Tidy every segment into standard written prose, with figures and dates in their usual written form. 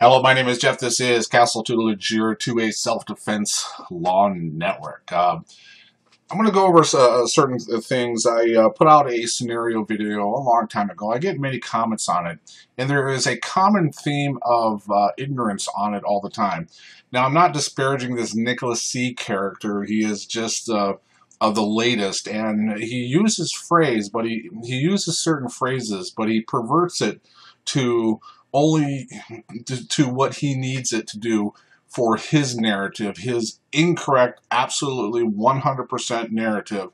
Hello, my name is Jeff. This is Castle Tutelage, your 2A self-defense law network. I'm going to go over certain things. I put out a scenario video a long time ago. I get many comments on it, and there is a common theme of ignorance on it all the time. Now, I'm not disparaging this Nicholas C. character. He is just of the latest, and he uses phrase, but he uses certain phrases, but he perverts it to only to what he needs it to do for his narrative, his incorrect, absolutely 100% narrative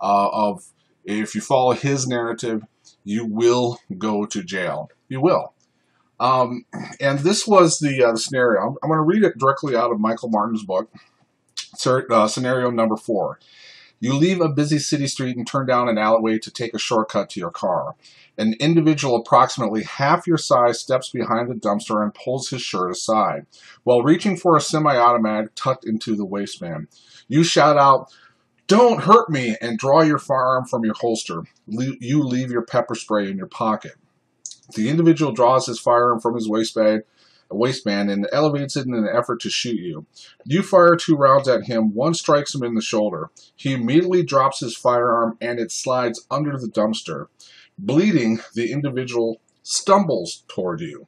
of if you follow his narrative, you will go to jail. You will. And this was the scenario. I'm going to read it directly out of Michael Martin's book, scenario number 4. You leave a busy city street and turn down an alleyway to take a shortcut to your car. An individual approximately half your size steps behind the dumpster and pulls his shirt aside, while reaching for a semi-automatic tucked into the waistband. You shout out, "Don't hurt me," and draw your firearm from your holster. You leave your pepper spray in your pocket. The individual draws his firearm from his waistband and elevates it in an effort to shoot you. You fire 2 rounds at him. One strikes him in the shoulder. He immediately drops his firearm and it slides under the dumpster. Bleeding, the individual stumbles toward you.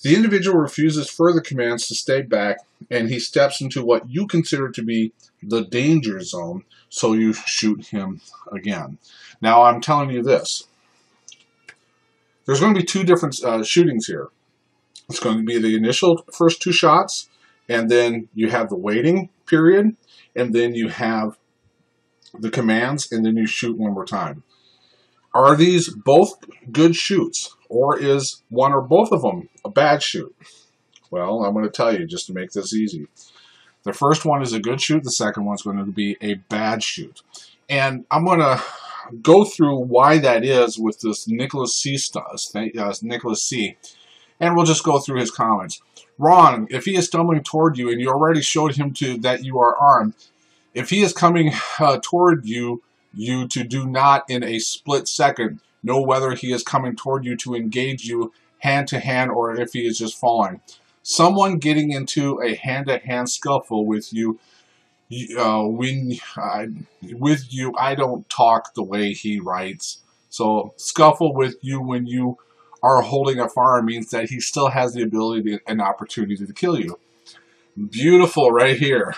The individual refuses further commands to stay back, and he steps into what you consider to be the danger zone, so you shoot him again. Now, I'm telling you this. There's going to be 2 different shootings here. It's going to be the initial first 2 shots, and then you have the waiting period, and then you have the commands, and then you shoot one more time. Are these both good shoots, or is one or both of them a bad shoot? Well, I'm going to tell you just to make this easy. The first one is a good shoot. The second one is going to be a bad shoot. And I'm going to go through why that is with this Nicholas C. And we'll just go through his comments. Ron, if he is stumbling toward you and you already showed him that you are armed, if he is coming toward you to do not in a split second know whether he is coming toward you to engage you hand to hand or if he is just falling. Someone getting into a hand-to-hand scuffle with you, I don't talk the way he writes. So scuffle with you when you are holding a firearm means that he still has the ability and opportunity to kill you. Beautiful right here.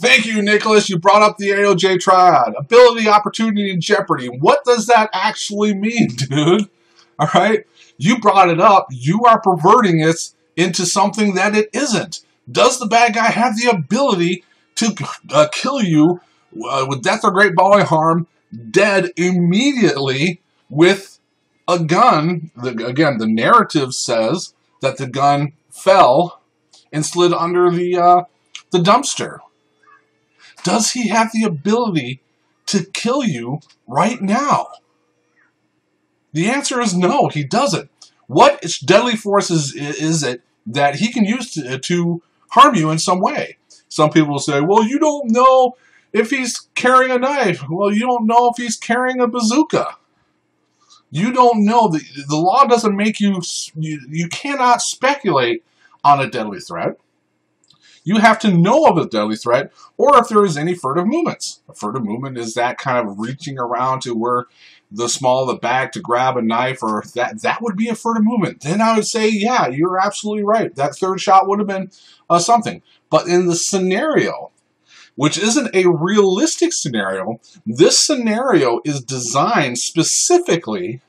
Thank you, Nicholas. You brought up the AOJ triad. Ability, opportunity, and Jeopardy. What does that actually mean, dude? All right? You brought it up. You are perverting it into something that it isn't. Does the bad guy have the ability to kill you with death or great bodily harm, dead immediately with a gun? Again, the narrative says that the gun fell and slid under the dumpster. Does he have the ability to kill you right now? The answer is no, he doesn't. What deadly force is it that he can use to harm you in some way? Some people will say, well, you don't know if he's carrying a knife. Well, you don't know if he's carrying a bazooka. You don't know. The law doesn't make you cannot speculate on a deadly threat. You have to know of a deadly threat, or if there is any furtive movements. A furtive movement is that kind of reaching around to where the small of the bag to grab a knife, or that would be a furtive movement. Then I would say, yeah, you're absolutely right. That third shot would have been something. But in the scenario, which isn't a realistic scenario, this scenario is designed specifically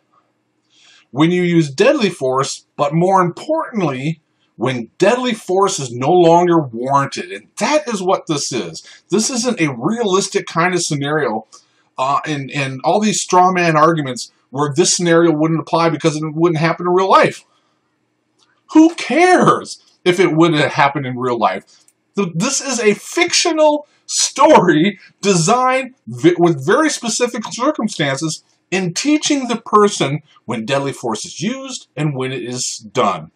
when you use deadly force, but more importantly, when deadly force is no longer warranted. And that is what this is. This isn't a realistic kind of scenario and all these straw man arguments where this scenario wouldn't apply because it wouldn't happen in real life. Who cares if it would have happened in real life? This is a fictional story designed with very specific circumstances in teaching the person when deadly force is used and when it is done.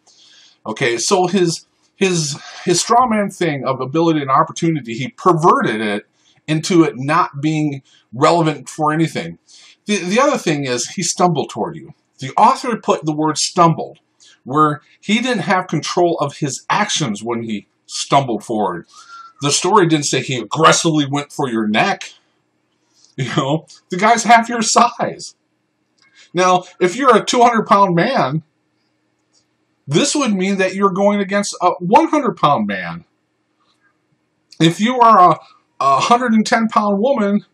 Okay, so his straw man thing of ability and opportunity, he perverted it into it not being relevant for anything. The other thing is he stumbled toward you. The author put the word stumbled. where he didn't have control of his actions when he stumbled forward. The story didn't say he aggressively went for your neck. You know, the guy's half your size. Now, if you're a 200-pound man, this would mean that you're going against a 100-pound man. If you are a 110-pound woman,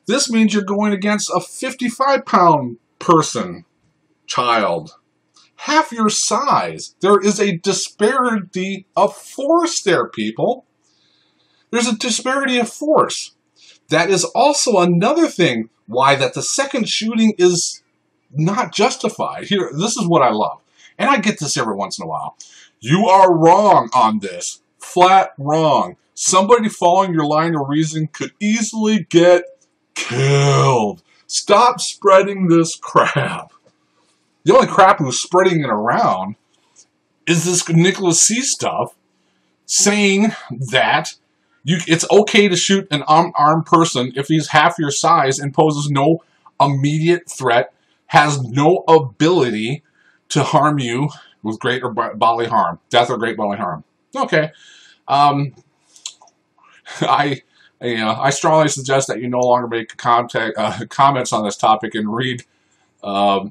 this means you're going against a 55-pound person, child. Half your size. There is a disparity of force there, people. There's a disparity of force. That is also another thing why that the second shooting is not justified. Here, this is what I love. And I get this every once in a while. You are wrong on this. Flat wrong. Somebody following your line of reasoning could easily get killed. Stop spreading this crap. The only crap who's spreading it around is this Nicholas C. stuff saying that it's okay to shoot an unarmed person if he's half your size and poses no immediate threat, has no ability to harm you with great or bodily harm, death or great bodily harm. Okay. I strongly suggest that you no longer make comments on this topic and read a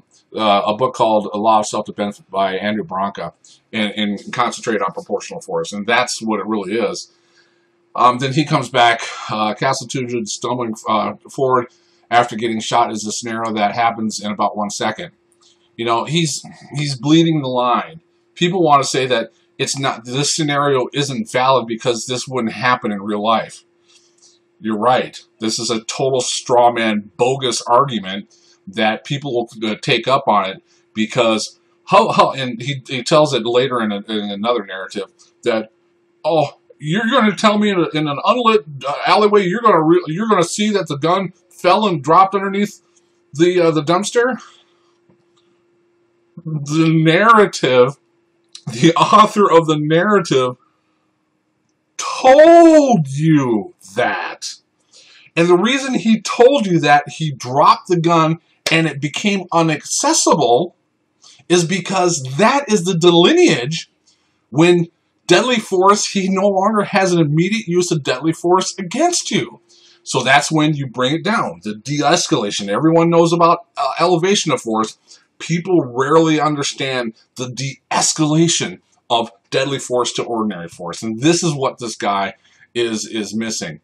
book called A Law of Self-Defense by Andrew Branca and concentrate on proportional force. And that's what it really is. Then he comes back, Castle Tudor stumbling forward after getting shot is a scenario that happens in about 1 second. You know, he's bleeding the line. People want to say that it's not, this scenario isn't valid because this wouldn't happen in real life. You're right. This is a total straw man, bogus argument that people will take up on it because and he tells it later in another narrative that, oh, you're going to tell me in an unlit alleyway you're going to see that the gun fell and dropped underneath the dumpster? The narrative, the author of the narrative told you that. And the reason he told you that he dropped the gun and it became inaccessible is because that is the delineage when deadly force, he no longer has an immediate use of deadly force against you. So that's when you bring it down. The de-escalation. Everyone knows about elevation of force. People rarely understand the de-escalation of deadly force to ordinary force. And this is what this guy is missing.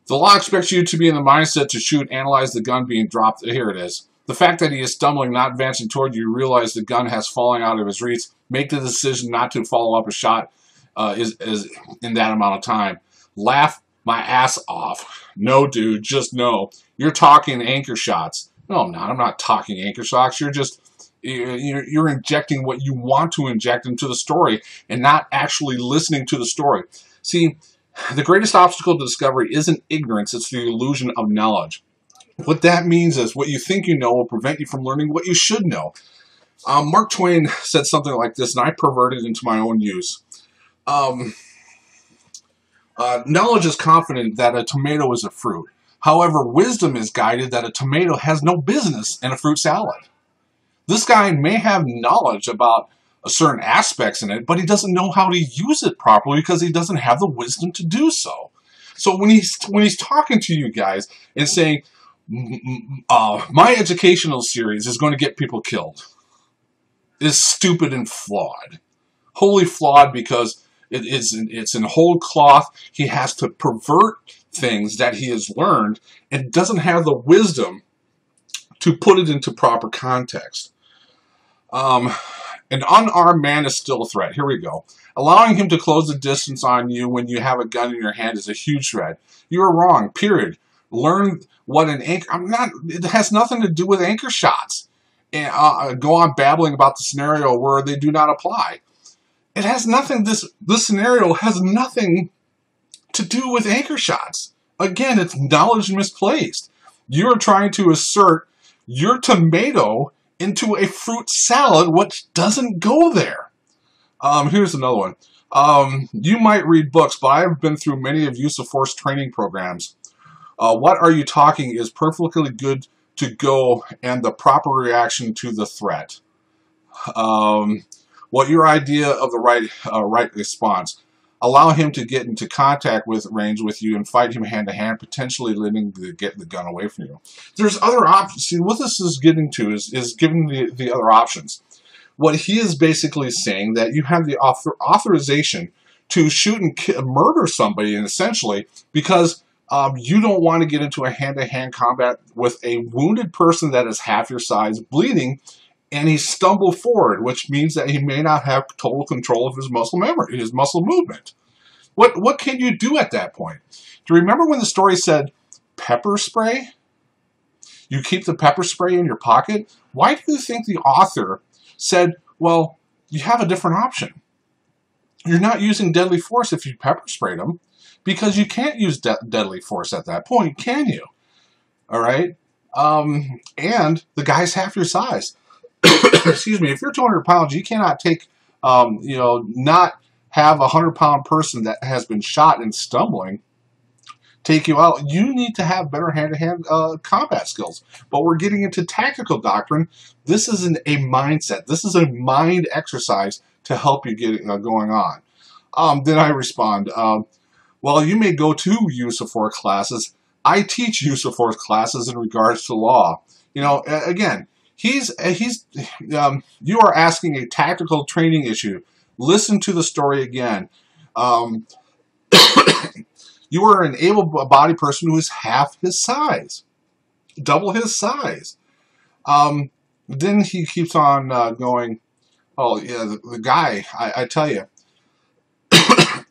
The law expects you to be in the mindset to shoot, analyze the gun being dropped. Here it is. The fact that he is stumbling, not advancing toward you, realize the gun has fallen out of his reach, make the decision not to follow up a shot is in that amount of time. Laugh my ass off. No, dude, just no. You're talking anchor shots. No, I'm not. I'm not talking anchor shots. You're injecting what you want to inject into the story and not actually listening to the story. See, the greatest obstacle to discovery isn't ignorance, it's the illusion of knowledge. What that means is what you think you know will prevent you from learning what you should know. Mark Twain said something like this, and I perverted it into my own use. Knowledge is confident that a tomato is a fruit. However, wisdom is guided that a tomato has no business in a fruit salad. This guy may have knowledge about certain aspects in it, but he doesn't know how to use it properly because he doesn't have the wisdom to do so. So when he's talking to you guys and saying, my educational series is going to get people killed, is stupid and flawed. Wholly flawed because it's in whole cloth. He has to pervert things that he has learned and doesn't have the wisdom to put it into proper context. An unarmed man is still a threat. Here we go. Allowing him to close the distance on you when you have a gun in your hand is a huge threat. You are wrong, period. Learn what an anchor... it has nothing to do with anchor shots. And go on babbling about the scenario where they do not apply. It has nothing... This scenario has nothing to do with anchor shots. Again, it's knowledge misplaced. You are trying to assert your tomato into a fruit salad, which doesn't go there. Here's another one. You might read books, but I've been through many of use of force training programs. What are you talking is perfectly good to go and the proper reaction to the threat. What your idea of the right response. Allow him to get into contact with range with you and fight him hand to hand, potentially letting get the gun away from you. There's other options. See, what this is getting to is giving the other options. What he is basically saying that you have the authorization to shoot and murder somebody, and essentially because you don't want to get into a hand-to-hand combat with a wounded person that is half your size, bleeding, and he stumbled forward, which means that he may not have total control of his muscle memory, his muscle movement. What can you do at that point? Do you remember when the story said pepper spray? You keep the pepper spray in your pocket? Why do you think the author said, well, you have a different option? You're not using deadly force if you pepper sprayed them, because you can't use deadly force at that point, can you? All right? And the guy's half your size. Excuse me, if you're 200 pounds, you cannot take, not have a 100-pound person that has been shot and stumbling take you out. You need to have better hand-to-hand combat skills. But we're getting into tactical doctrine. This isn't a mindset. This is a mind exercise to help you get going on. Then I respond, well, you may go to use of force classes. I teach use of force classes in regards to law. Again, you are asking a tactical training issue. Listen to the story again. You are an able-bodied person who is half his size, double his size. Then he keeps on going, oh, yeah, the guy, I tell you,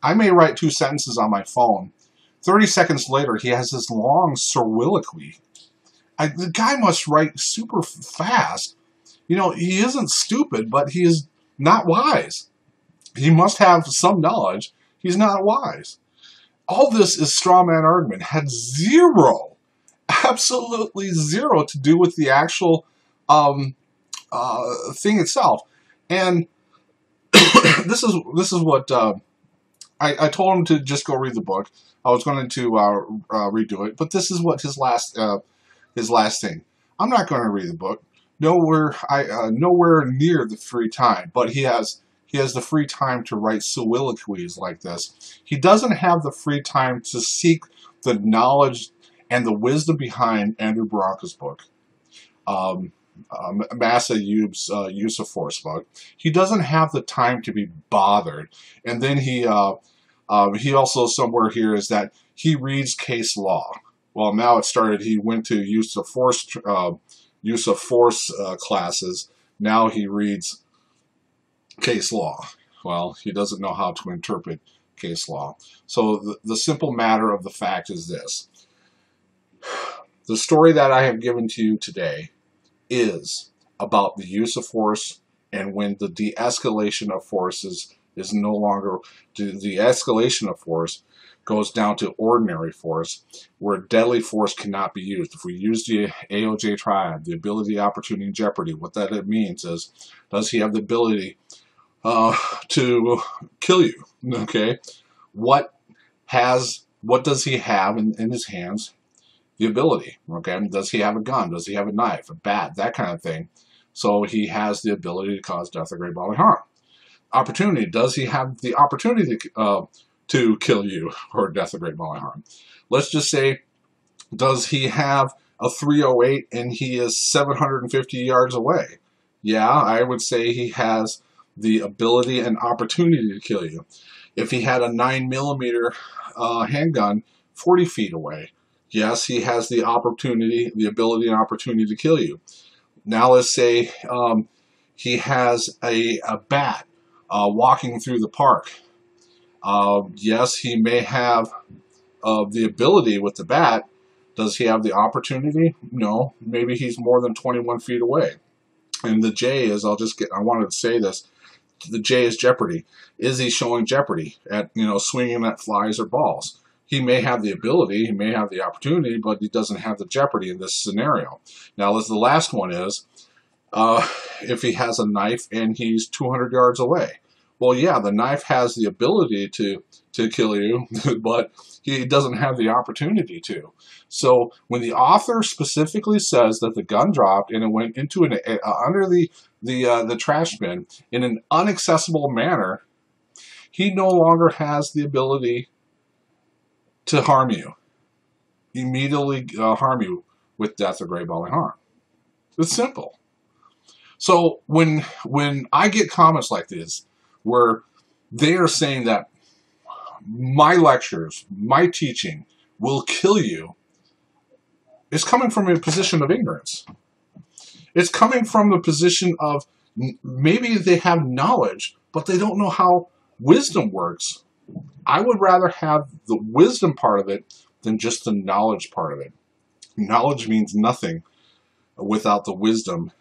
I may write 2 sentences on my phone. 30 seconds later, he has this long soliloquy. The guy must write super fast. He isn't stupid, but he is not wise. He must have some knowledge. He's not wise. All this is straw man argument. Had zero, absolutely zero to do with the actual thing itself. And this is what I told him to just go read the book. I was going to redo it, but this is what his last thing. I'm not going to read the book. Nowhere near the free time, but he has the free time to write soliloquies like this. He doesn't have the free time to seek the knowledge and the wisdom behind Andrew Branca's book, Massa Yube's use of force book. He doesn't have the time to be bothered. And then he also somewhere here is that he reads case law. Well, now it started. He went to use of force classes. Now he reads case law. Well, he doesn't know how to interpret case law. So the simple matter of the fact is this. The story that I have given to you today is about the use of force, and when the de-escalation of force is no longer, the escalation of force goes down to ordinary force, where deadly force cannot be used. If we use the AOJ triad, the ability, opportunity, and jeopardy, what that means is, does he have the ability to kill you? Okay, what does he have in his hands? The ability. Okay, does he have a gun? Does he have a knife, a bat, that kind of thing? So he has the ability to cause death or great bodily harm. Opportunity. Does he have the opportunity to kill you or death or great bodily harm? Let's just say, does he have a 308 and he is 750 yards away? Yeah, I would say he has the ability and opportunity to kill you. If he had a 9mm handgun 40 feet away, yes, he has the opportunity, the ability and opportunity to kill you. Now let's say he has a bat walking through the park. Yes, he may have the ability with the bat. Does he have the opportunity? No. Maybe he's more than 21 feet away. And the J is, I wanted to say this, the J is Jeopardy. Is he showing Jeopardy at, swinging at flies or balls? He may have the ability, he may have the opportunity, but he doesn't have the Jeopardy in this scenario. Now, the last one is, if he has a knife and he's 200 yards away. well, yeah, the knife has the ability to kill you, but he doesn't have the opportunity to. So when the author specifically says that the gun dropped and it went into under the trash bin in an inaccessible manner, he no longer has the ability to harm you, immediately harm you with death or grave bodily harm. It's simple. So when I get comments like this, where they are saying that my lectures, my teaching will kill you, it's coming from a position of ignorance. It's coming from a position of maybe they have knowledge, but they don't know how wisdom works. I would rather have the wisdom part of it than just the knowledge part of it. Knowledge means nothing without the wisdom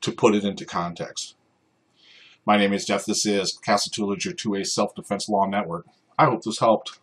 to put it into context. My name is Jeff. This is Castle Tutelage, your 2A Self-Defense Law Network. I hope this helped.